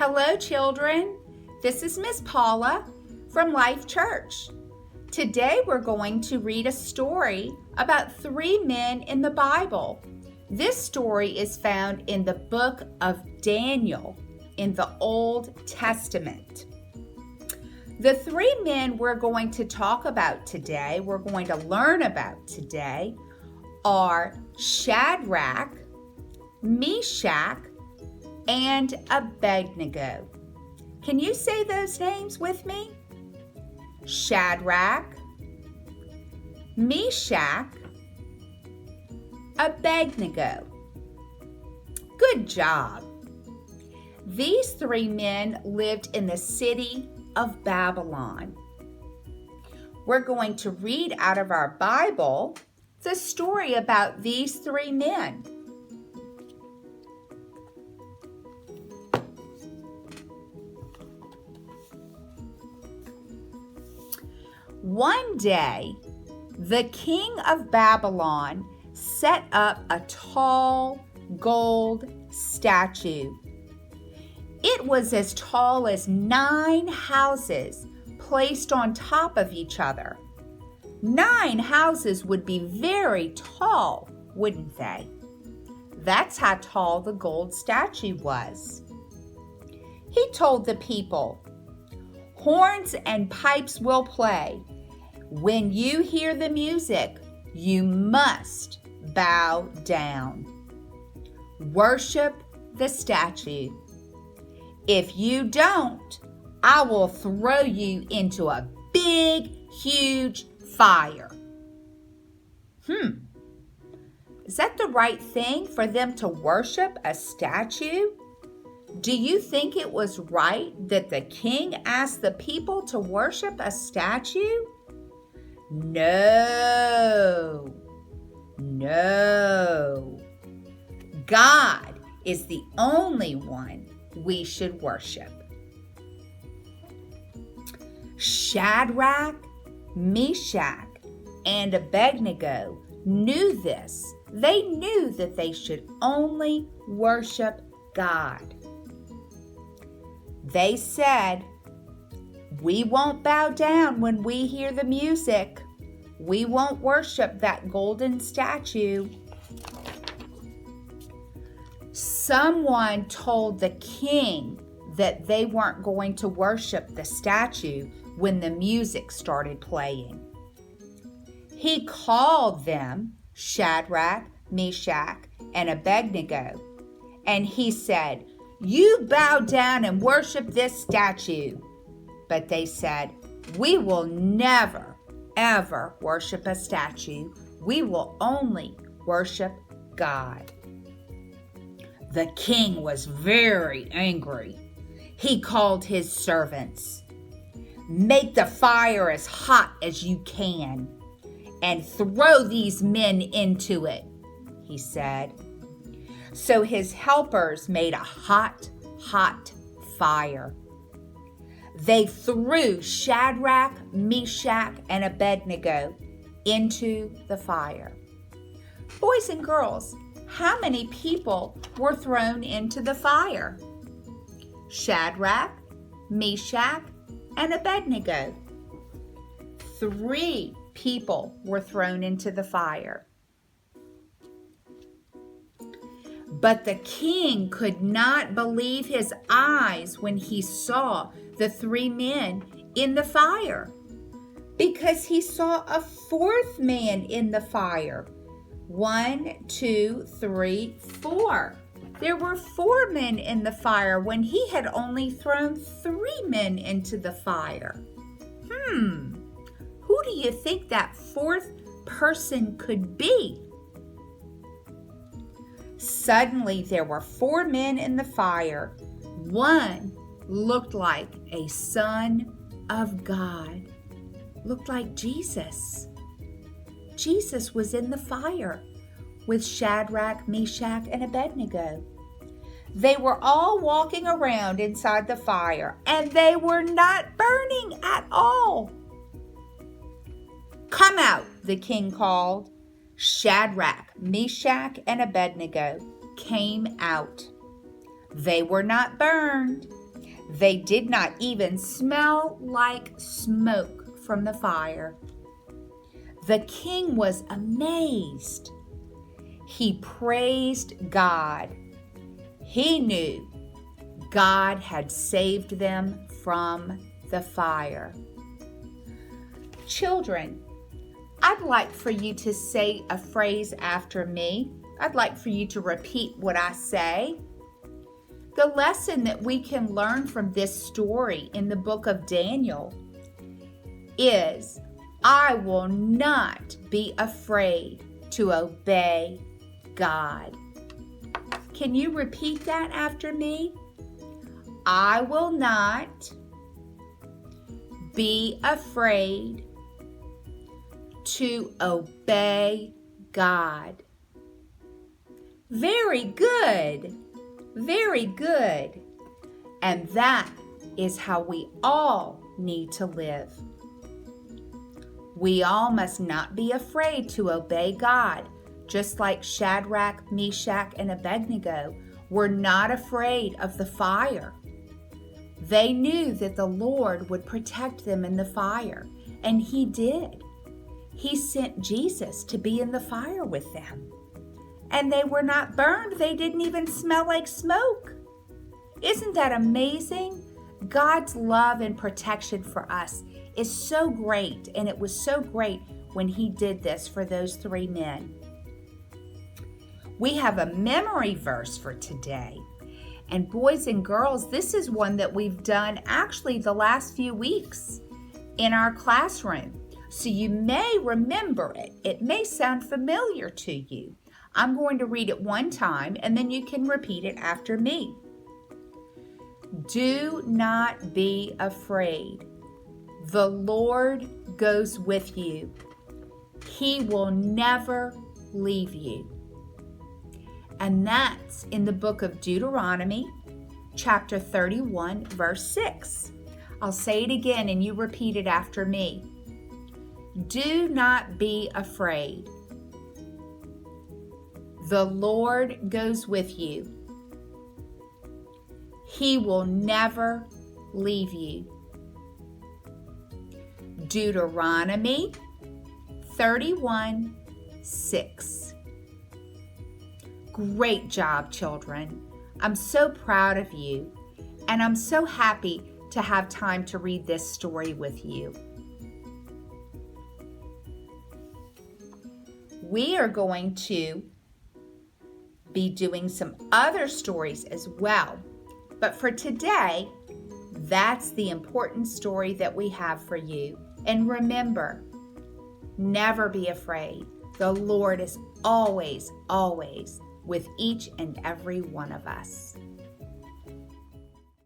Hello, children. This is Miss Paula from Life Church. Today we're going to read a story about three men in the Bible. This story is found in the book of Daniel in the Old Testament. The three men we're going to talk about today, we're going to learn about today, are Shadrach, Meshach, and Abednego. Can you say those names with me? Shadrach, Meshach, Abednego. Good job. These three men lived in the city of Babylon. We're going to read out of our Bible the story about these three men. One day, the king of Babylon set up a tall gold statue. It was as tall as 9 houses placed on top of each other. 9 houses would be very tall, wouldn't they? That's how tall the gold statue was. He told the people, "Horns and pipes will play. When you hear the music, you must bow down. Worship the statue. If you don't, I will throw you into a big, huge fire." Is that the right thing for them to worship a statue? Do you think it was right that the king asked the people to worship a statue? No. God is the only one we should worship. Shadrach, Meshach, and Abednego knew this. They knew that they should only worship God. They said, "We won't bow down when we hear the music. We won't worship that golden statue." Someone told the king that they weren't going to worship the statue when the music started playing. He called them Shadrach, Meshach, and Abednego, and he said, "You bow down and worship this statue." But they said, "We will never, ever worship a statue. We will only worship God." The king was very angry. He called his servants. "Make the fire as hot as you can and throw these men into it," he said. So his helpers made a hot fire. They threw Shadrach, Meshach, and Abednego into the fire. Boys and girls, how many people were thrown into the fire? Shadrach, Meshach, and Abednego. 3 people were thrown into the fire. But the king could not believe his eyes when he saw the 3 men in the fire, because he saw a 4th man in the fire. 1, 2, 3, 4. There were 4 men in the fire when he had only thrown 3 men into the fire. Who do you think that 4th person could be? Suddenly there were 4 men in the fire. One looked like a son of God. Looked like Jesus. Jesus was in the fire with Shadrach, Meshach, and Abednego. They were all walking around inside the fire, and they were not burning at all. "Come out," the king called. Shadrach, Meshach, and Abednego came out. They were not burned. They did not even smell like smoke from the fire. The king was amazed. He praised God. He knew God had saved them from the fire. Children, I'd like for you to say a phrase after me. I'd like for you to repeat what I say. The lesson that we can learn from this story in the book of Daniel is, I will not be afraid to obey God. Can you repeat that after me? I will not be afraid to obey God. Very good. Very good. And that is how we all need to live. We all must not be afraid to obey God, just like Shadrach, Meshach, and Abednego were not afraid of the fire. They knew that the Lord would protect them in the fire, and He did. He sent Jesus to be in the fire with them. And they were not burned. They didn't even smell like smoke. Isn't that amazing? God's love and protection for us is so great, and it was so great when He did this for those 3 men. We have a memory verse for today. And boys and girls, this is one that we've done actually the last few weeks in our classroom. So you may remember it. It may sound familiar to you. I'm going to read it one time, and then you can repeat it after me. Do not be afraid. The Lord goes with you. He will never leave you. And that's in the book of Deuteronomy, chapter 31, verse 6. I'll say it again, and you repeat it after me. Do not be afraid. The Lord goes with you. He will never leave you. Deuteronomy 31, 6. Great job, children. I'm so proud of you, and I'm so happy to have time to read this story with you. We are going to be doing some other stories as well. But for today, that's the important story that we have for you. And remember, never be afraid. The Lord is always, always with each and every one of us.